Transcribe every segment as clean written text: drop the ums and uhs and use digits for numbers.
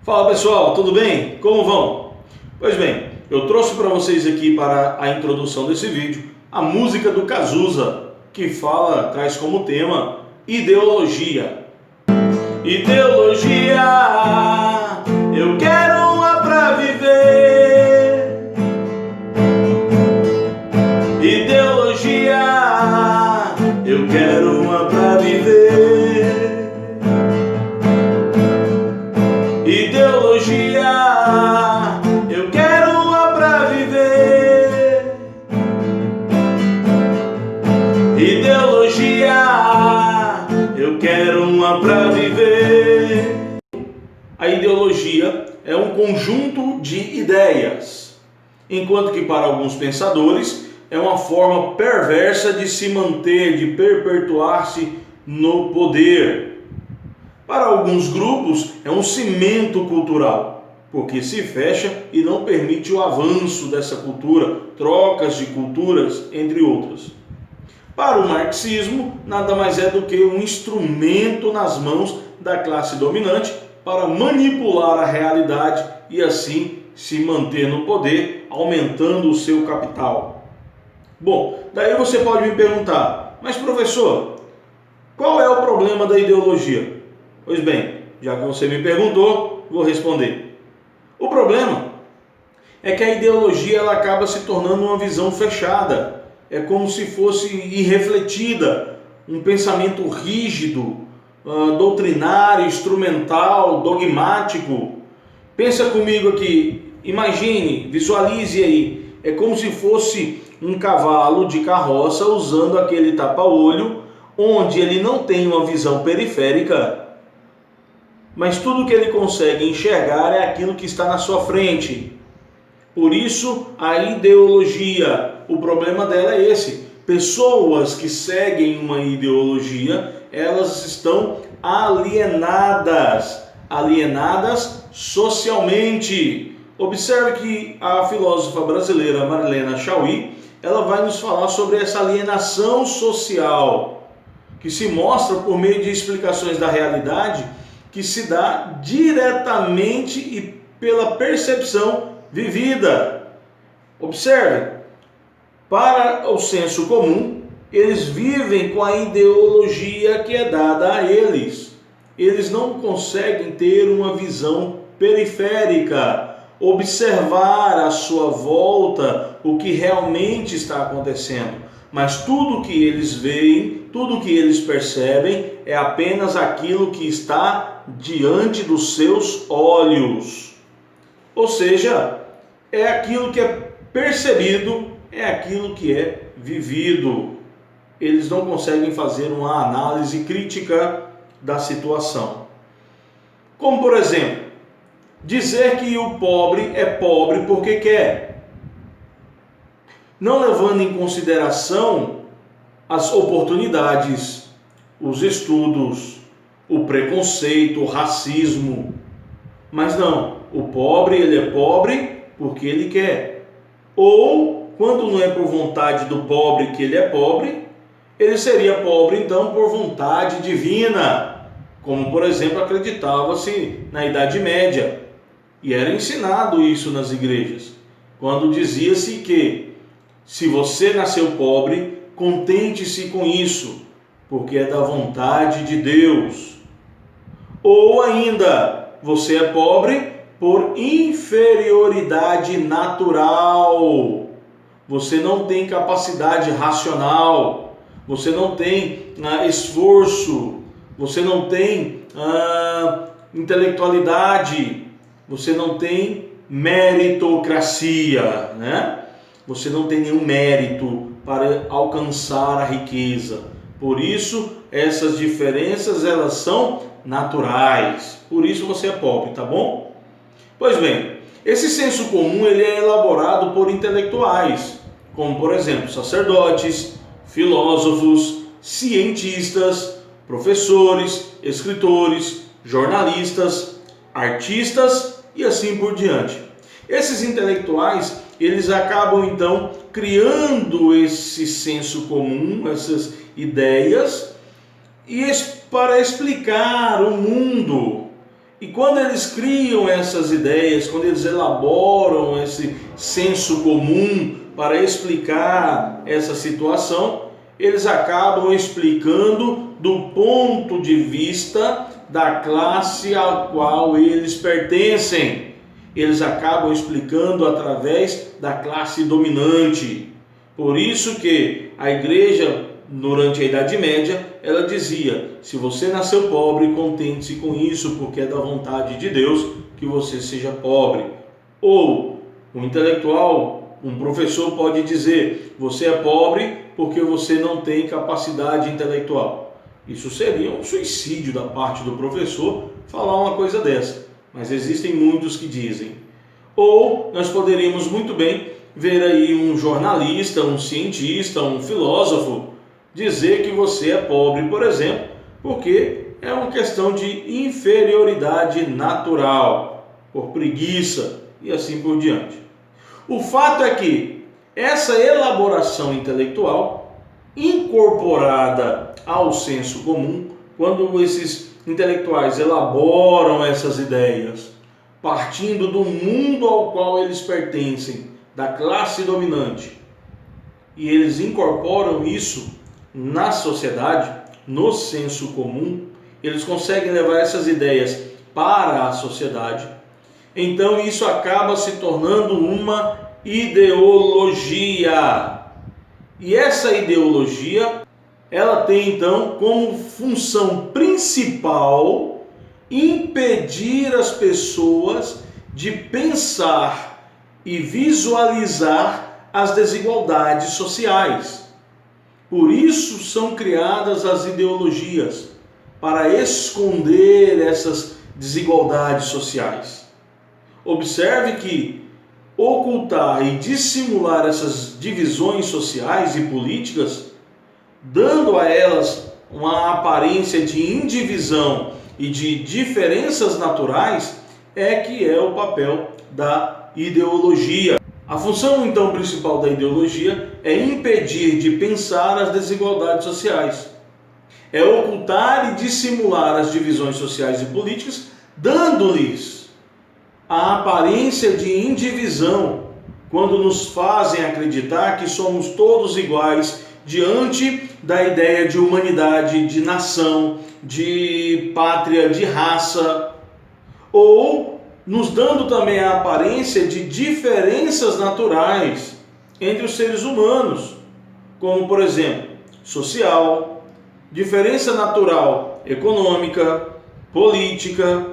Fala pessoal, tudo bem? Como vão? Pois bem, eu trouxe para vocês aqui para a introdução desse vídeo a música do Cazuza, que traz como tema ideologia. Ideologia, eu quero uma pra viver. Ideologia, eu quero uma pra viver. Ideologia, eu quero uma pra viver. Ideologia, eu quero uma pra viver. A ideologia é um conjunto de ideias, enquanto que para alguns pensadores é uma forma perversa de se manter, de perpetuar-se no poder. Para alguns grupos é um cimento cultural, porque se fecha e não permite o avanço dessa cultura, trocas de culturas, entre outras. Para o marxismo, nada mais é do que um instrumento nas mãos da classe dominante para manipular a realidade e assim se manter no poder, aumentando o seu capital. Bom, daí você pode me perguntar, mas professor, qual é o problema da ideologia? Pois bem, já que você me perguntou, vou responder. O problema é que a ideologia ela acaba se tornando uma visão fechada. É como se fosse irrefletida, um pensamento rígido, doutrinário, instrumental, dogmático. Pensa comigo aqui, imagine, visualize aí. É como se fosse um cavalo de carroça usando aquele tapa-olho, onde ele não tem uma visão periférica, mas tudo que ele consegue enxergar é aquilo que está na sua frente. Por isso, a ideologia, o problema dela é esse. Pessoas que seguem uma ideologia, elas estão alienadas socialmente. Observe que a filósofa brasileira Marilena Chaui, ela vai nos falar sobre essa alienação social, que se mostra por meio de explicações da realidade, que se dá diretamente e pela percepção vivida. Observe, para o senso comum, eles vivem com a ideologia que é dada a eles. Eles não conseguem ter uma visão periférica, observar à sua volta o que realmente está acontecendo. Mas tudo que eles veem, tudo que eles percebem é apenas aquilo que está diante dos seus olhos. Ou seja, é aquilo que é percebido, é aquilo que é vivido. Eles não conseguem fazer uma análise crítica da situação. Como, por exemplo, dizer que o pobre é pobre porque quer, não levando em consideração as oportunidades, os estudos, o preconceito, o racismo. Mas não, o pobre ele é pobre porque ele quer. Ou, quando não é por vontade do pobre que ele é pobre, ele seria pobre então por vontade divina, como por exemplo acreditava-se na Idade Média. E era ensinado isso nas igrejas, quando dizia-se que se você nasceu pobre, contente-se com isso, porque é da vontade de Deus. Ou ainda, você é pobre por inferioridade natural. Você não tem capacidade racional, você não tem esforço, você não tem intelectualidade, você não tem meritocracia, né? Você não tem nenhum mérito para alcançar a riqueza. Por isso, essas diferenças elas são naturais. Por isso você é pobre, tá bom? Pois bem, esse senso comum ele é elaborado por intelectuais, como por exemplo, sacerdotes, filósofos, cientistas, professores, escritores, jornalistas, artistas e assim por diante. Esses intelectuais, eles acabam então criando esse senso comum, essas ideias, e para explicar o mundo, E quando eles criam essas ideias, quando eles elaboram esse senso comum para explicar essa situação, eles acabam explicando do ponto de vista da classe a qual eles pertencem. Eles acabam explicando através da classe dominante. Por isso que a igreja, durante a Idade Média, ela dizia: se você nasceu pobre, contente-se com isso, porque é da vontade de Deus que você seja pobre. Ou um intelectual, um professor pode dizer: você é pobre porque você não tem capacidade intelectual. Isso seria um suicídio da parte do professor falar uma coisa dessa, mas existem muitos que dizem. Ou nós poderíamos muito bem ver aí um jornalista, um cientista, um filósofo dizer que você é pobre, por exemplo, porque é uma questão de inferioridade natural, por preguiça e assim por diante. O fato é que essa elaboração intelectual, incorporada ao senso comum, quando esses intelectuais elaboram essas ideias, partindo do mundo ao qual eles pertencem, da classe dominante, e eles incorporam isso na sociedade, no senso comum, eles conseguem levar essas ideias para a sociedade. Então isso acaba se tornando uma ideologia. E essa ideologia, ela tem então como função principal impedir as pessoas de pensar e visualizar as desigualdades sociais. Por isso são criadas as ideologias, para esconder essas desigualdades sociais. Observe que ocultar e dissimular essas divisões sociais e políticas, dando a elas uma aparência de indivisão e de diferenças naturais, é que é o papel da ideologia. A função então principal da ideologia é impedir de pensar as desigualdades sociais. É ocultar e dissimular as divisões sociais e políticas, dando-lhes a aparência de indivisão, quando nos fazem acreditar que somos todos iguais diante da ideia de humanidade, de nação, de pátria, de raça, ou nos dando também a aparência de diferenças naturais entre os seres humanos, como por exemplo, social, diferença natural econômica, política.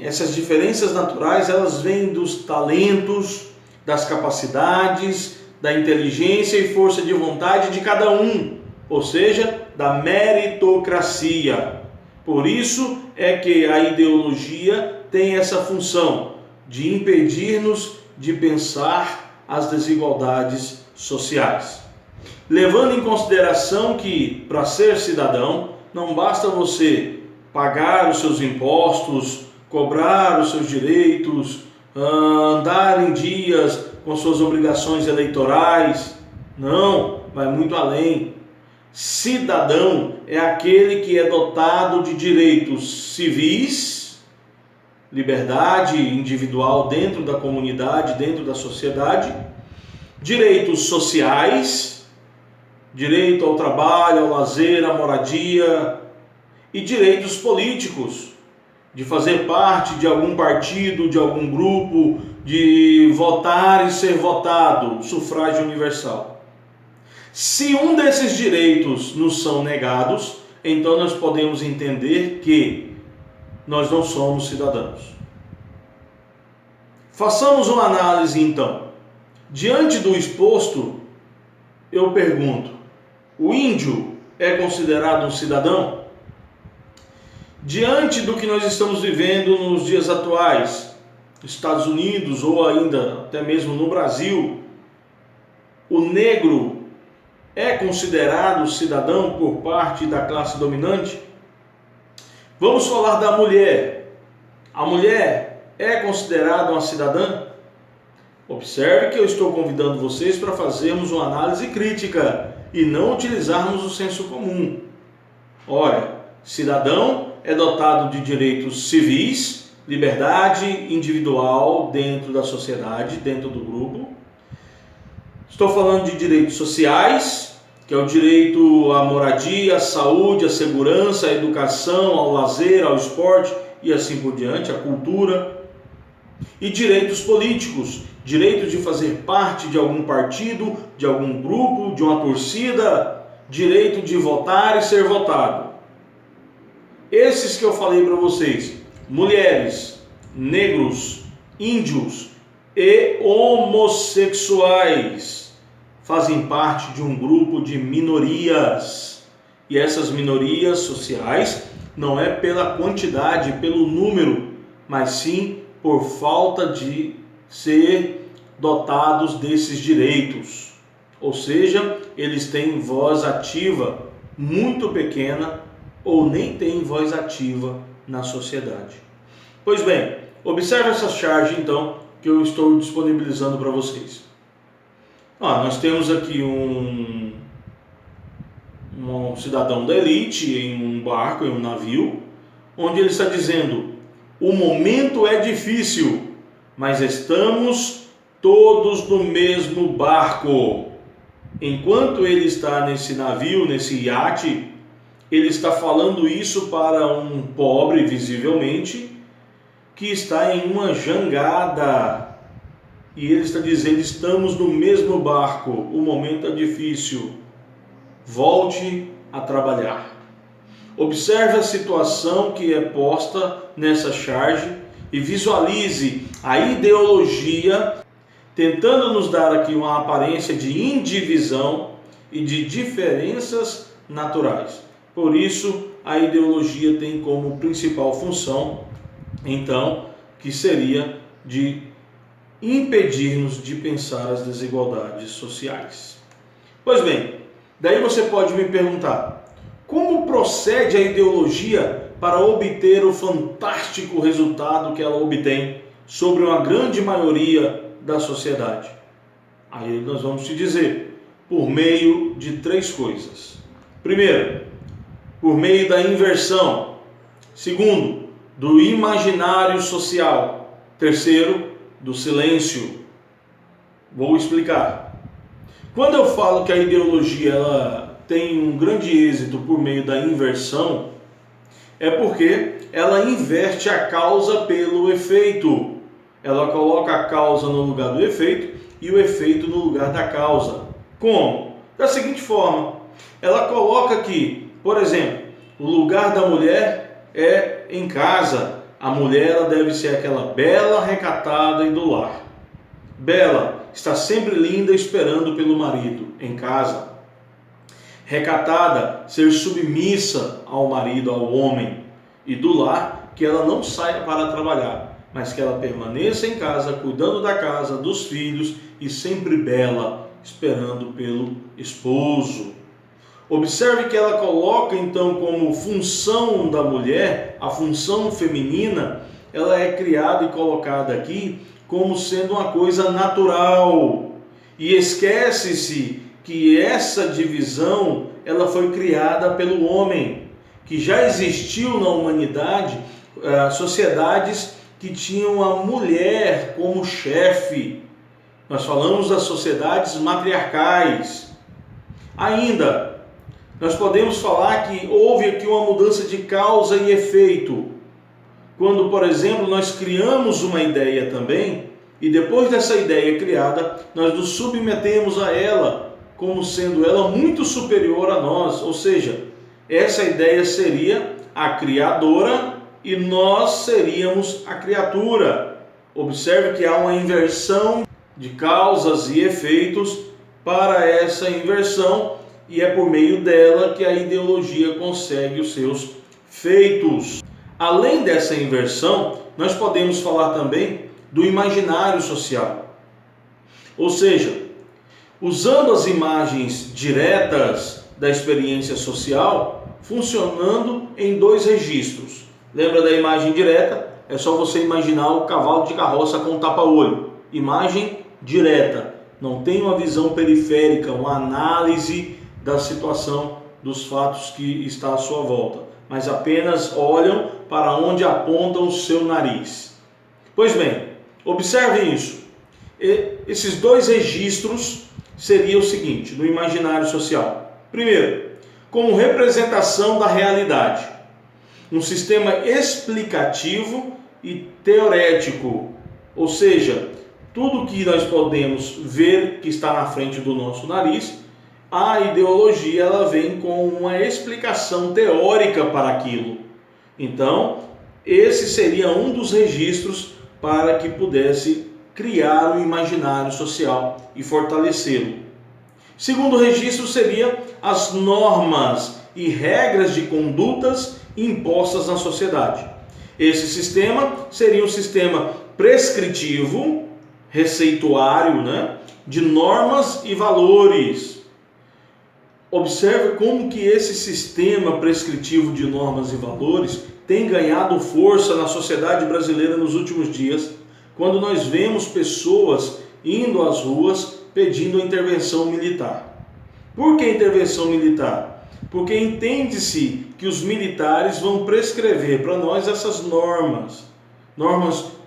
Essas diferenças naturais, elas vêm dos talentos, das capacidades, da inteligência e força de vontade de cada um, ou seja, da meritocracia. Por isso é que a ideologia tem essa função de impedir-nos de pensar as desigualdades sociais. Levando em consideração que, para ser cidadão, não basta você pagar os seus impostos, cobrar os seus direitos, andar em dias com suas obrigações eleitorais. Não, vai muito além. Cidadão é aquele que é dotado de direitos civis, liberdade individual dentro da comunidade, dentro da sociedade, direitos sociais, direito ao trabalho, ao lazer, à moradia, e direitos políticos, de fazer parte de algum partido, de algum grupo, de votar e ser votado, sufrágio universal. Se um desses direitos nos são negados, então nós podemos entender que nós não somos cidadãos. Façamos uma análise então. Diante do exposto, eu pergunto: o índio é considerado um cidadão? Diante do que nós estamos vivendo nos dias atuais, Estados Unidos ou ainda até mesmo no Brasil, o negro é considerado cidadão por parte da classe dominante? Vamos falar da mulher. A mulher é considerada uma cidadã? Observe que eu estou convidando vocês para fazermos uma análise crítica e não utilizarmos o senso comum. Olha, cidadão é dotado de direitos civis, liberdade individual dentro da sociedade, dentro do grupo. Estou falando de direitos sociais, que é o direito à moradia, à saúde, à segurança, à educação, ao lazer, ao esporte e assim por diante, à cultura. E direitos políticos, direito de fazer parte de algum partido, de algum grupo, de uma torcida, direito de votar e ser votado. Esses que eu falei para vocês, mulheres, negros, índios e homossexuais, fazem parte de um grupo de minorias. E essas minorias sociais não é pela quantidade, pelo número, mas sim por falta de ser dotados desses direitos. Ou seja, eles têm voz ativa muito pequena ou nem têm voz ativa na sociedade. Pois bem, observe essa charge então que eu estou disponibilizando para vocês. Nós temos aqui um cidadão da elite em um barco, em um navio, onde ele está dizendo: o momento é difícil, mas estamos todos no mesmo barco. Enquanto ele está nesse navio, nesse iate, ele está falando isso para um pobre, visivelmente, que está em uma jangada. E ele está dizendo: estamos no mesmo barco, o momento é difícil, volte a trabalhar. Observe a situação que é posta nessa charge e visualize a ideologia tentando nos dar aqui uma aparência de indivisão e de diferenças naturais. Por isso, a ideologia tem como principal função, então, que seria de impedir-nos de pensar as desigualdades sociais. Pois bem, daí você pode me perguntar: como procede a ideologia para obter o fantástico resultado que ela obtém sobre uma grande maioria da sociedade? Aí nós vamos te dizer: por meio de 3 coisas. Primeiro, por meio da inversão. Segundo, do imaginário social. Terceiro, do silêncio. Vou explicar. Quando eu falo que a ideologia ela tem um grande êxito por meio da inversão, é porque ela inverte a causa pelo efeito. Ela coloca a causa no lugar do efeito e o efeito no lugar da causa. Como? Da seguinte forma: ela coloca que, por exemplo, o lugar da mulher é em casa. A mulher ela deve ser aquela bela, recatada e do lar. Bela, está sempre linda esperando pelo marido em casa. Recatada, ser submissa ao marido, ao homem. E do lar, que ela não saia para trabalhar, mas que ela permaneça em casa, cuidando da casa, dos filhos e sempre bela, esperando pelo esposo. Observe que ela coloca então como função da mulher, a função feminina, ela é criada e colocada aqui como sendo uma coisa natural. E esquece-se que essa divisão ela foi criada pelo homem, que já existiu na humanidade sociedades que tinham a mulher como chefe. Nós falamos das sociedades matriarcais. Ainda, nós podemos falar que houve aqui uma mudança de causa e efeito. Quando, por exemplo, nós criamos uma ideia também, e depois dessa ideia criada, nós nos submetemos a ela, como sendo ela muito superior a nós. Ou seja, essa ideia seria a criadora e nós seríamos a criatura. Observe que há uma inversão de causas e efeitos para essa inversão, e é por meio dela que a ideologia consegue os seus feitos. Além dessa inversão, nós podemos falar também do imaginário social. Ou seja, usando as imagens diretas da experiência social, funcionando em 2 registros. Lembra da imagem direta? É só você imaginar o cavalo de carroça com tapa-olho. Imagem direta. Não tem uma visão periférica, uma análise da situação, dos fatos que está à sua volta. mas apenas olham para onde aponta o seu nariz. Pois bem, observem isso. Esses dois registros seriam o seguinte, no imaginário social. Primeiro, como representação da realidade, um sistema explicativo e teorético, ou seja, tudo que nós podemos ver que está na frente do nosso nariz, a ideologia ela vem com uma explicação teórica para aquilo. Então, esse seria um dos registros para que pudesse criar o imaginário social e fortalecê-lo. Segundo registro seria as normas e regras de condutas impostas na sociedade. Esse sistema seria um sistema prescritivo, receituário, de normas e valores. Observe como que esse sistema prescritivo de normas e valores tem ganhado força na sociedade brasileira nos últimos dias, quando nós vemos pessoas indo às ruas pedindo a intervenção militar. Por que intervenção militar? Porque entende-se que os militares vão prescrever para nós essas normas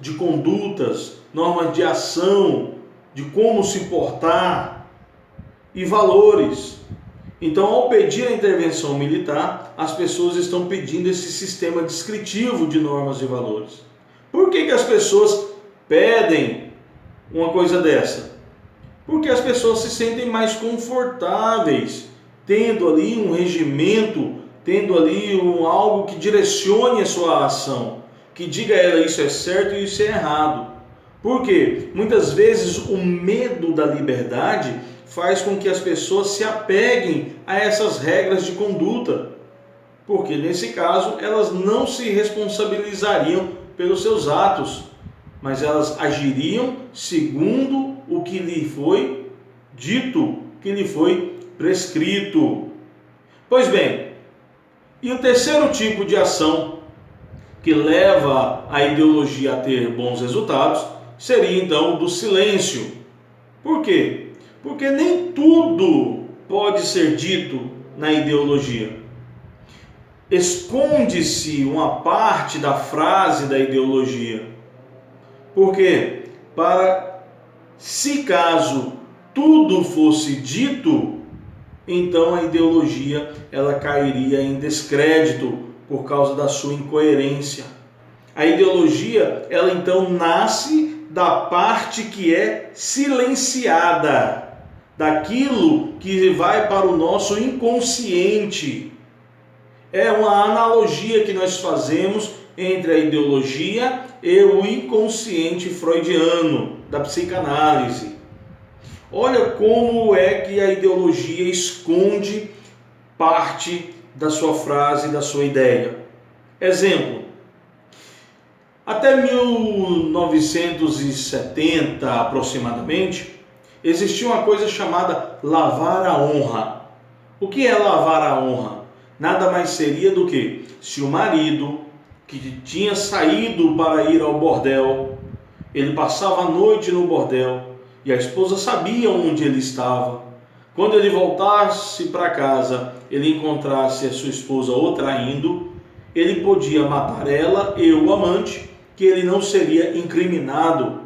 de condutas, normas de ação, de como se portar e valores. Então, ao pedir a intervenção militar, as pessoas estão pedindo esse sistema descritivo de normas e valores. Por que as pessoas pedem uma coisa dessa? Porque as pessoas se sentem mais confortáveis, tendo ali um regimento, tendo ali algo que direcione a sua ação, que diga a ela isso é certo e isso é errado. Por quê? Muitas vezes o medo da liberdade faz com que as pessoas se apeguem a essas regras de conduta, porque nesse caso elas não se responsabilizariam pelos seus atos, mas elas agiriam segundo o que lhe foi dito, que lhe foi prescrito. Pois bem, e o terceiro tipo de ação que leva a ideologia a ter bons resultados seria então o do silêncio. Por quê? Porque nem tudo pode ser dito na ideologia. Esconde-se uma parte da frase da ideologia. Por quê? Se caso tudo fosse dito, então a ideologia ela cairia em descrédito por causa da sua incoerência. A ideologia, ela então nasce da parte que é silenciada, daquilo que vai para o nosso inconsciente. É uma analogia que nós fazemos entre a ideologia e o inconsciente freudiano da psicanálise. Olha como é que a ideologia esconde parte da sua frase, da sua ideia. Exemplo, até 1970 aproximadamente, existia uma coisa chamada lavar a honra. O que é lavar a honra? Nada mais seria do que se o marido que tinha saído para ir ao bordel, ele passava a noite no bordel e a esposa sabia onde ele estava. Quando ele voltasse para casa, ele encontrasse a sua esposa o traindo, ele podia matar ela e o amante, que ele não seria incriminado.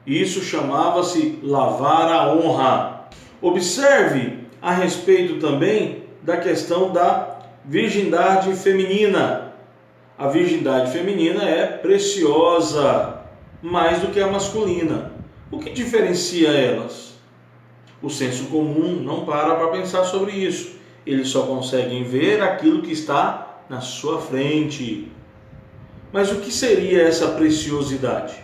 Isso chamava-se lavar a honra. Observe a respeito também da questão da virgindade feminina. A virgindade feminina é preciosa, mais do que a masculina. O que diferencia elas? O senso comum não para pensar sobre isso. Eles só conseguem ver aquilo que está na sua frente. Mas o que seria essa preciosidade?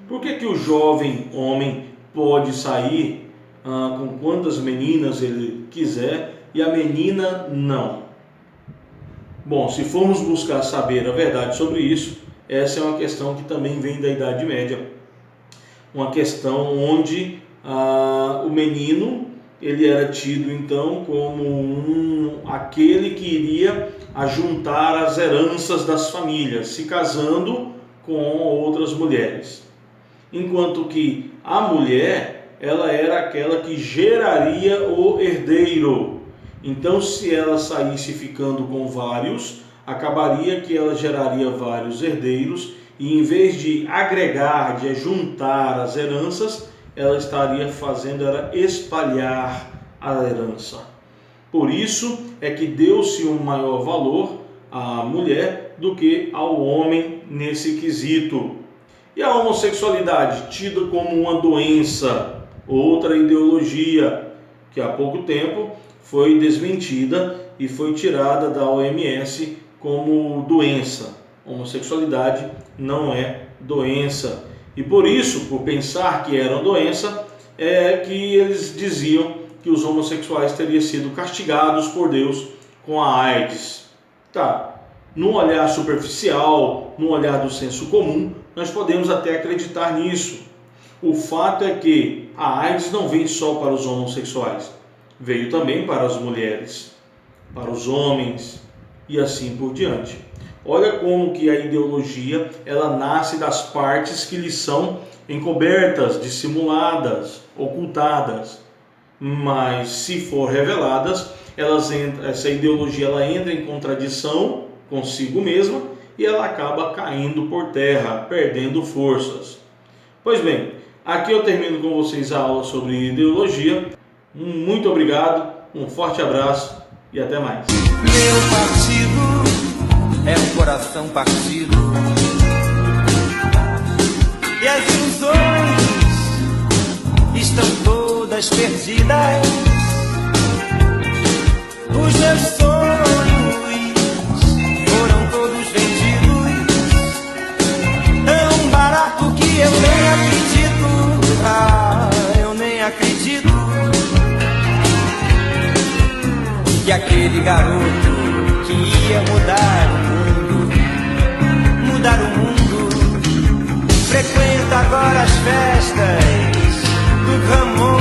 Por que o jovem homem pode sair com quantas meninas ele quiser e a menina não? Bom, se formos buscar saber a verdade sobre isso, essa é uma questão que também vem da Idade Média. Uma questão onde o menino ele era tido então como aquele que iria ajuntar as heranças das famílias, se casando com outras mulheres. Enquanto que a mulher, ela era aquela que geraria o herdeiro. Então, se ela saísse ficando com vários, acabaria que ela geraria vários herdeiros e, em vez de agregar, de juntar as heranças, ela estaria fazendo era espalhar a herança. Por isso é que deu-se um maior valor à mulher do que ao homem nesse quesito. E a homossexualidade, tida como uma doença, outra ideologia que há pouco tempo foi desmentida e foi tirada da OMS como doença. Homossexualidade não é doença. E por isso, por pensar que era doença, é que eles diziam que os homossexuais teriam sido castigados por Deus com a AIDS. Tá, no olhar superficial, no olhar do senso comum, nós podemos até acreditar nisso. O fato é que a AIDS não vem só para os homossexuais, veio também para as mulheres, para os homens e assim por diante. Olha como que a ideologia ela nasce das partes que lhe são encobertas, dissimuladas, ocultadas. Mas se for reveladas, essa ideologia ela entra em contradição consigo mesma e ela acaba caindo por terra, perdendo forças. Pois bem, aqui eu termino com vocês a aula sobre ideologia. Muito obrigado, um forte abraço e até mais. Meu partido é um coração partido e as ilusões estão todas perdidas. Os meus sonhos foram todos vendidos, tão barato que eu nem acredito. Ah, eu nem acredito que aquele garoto que ia mudar o mundo, frequenta agora as festas do Ramon.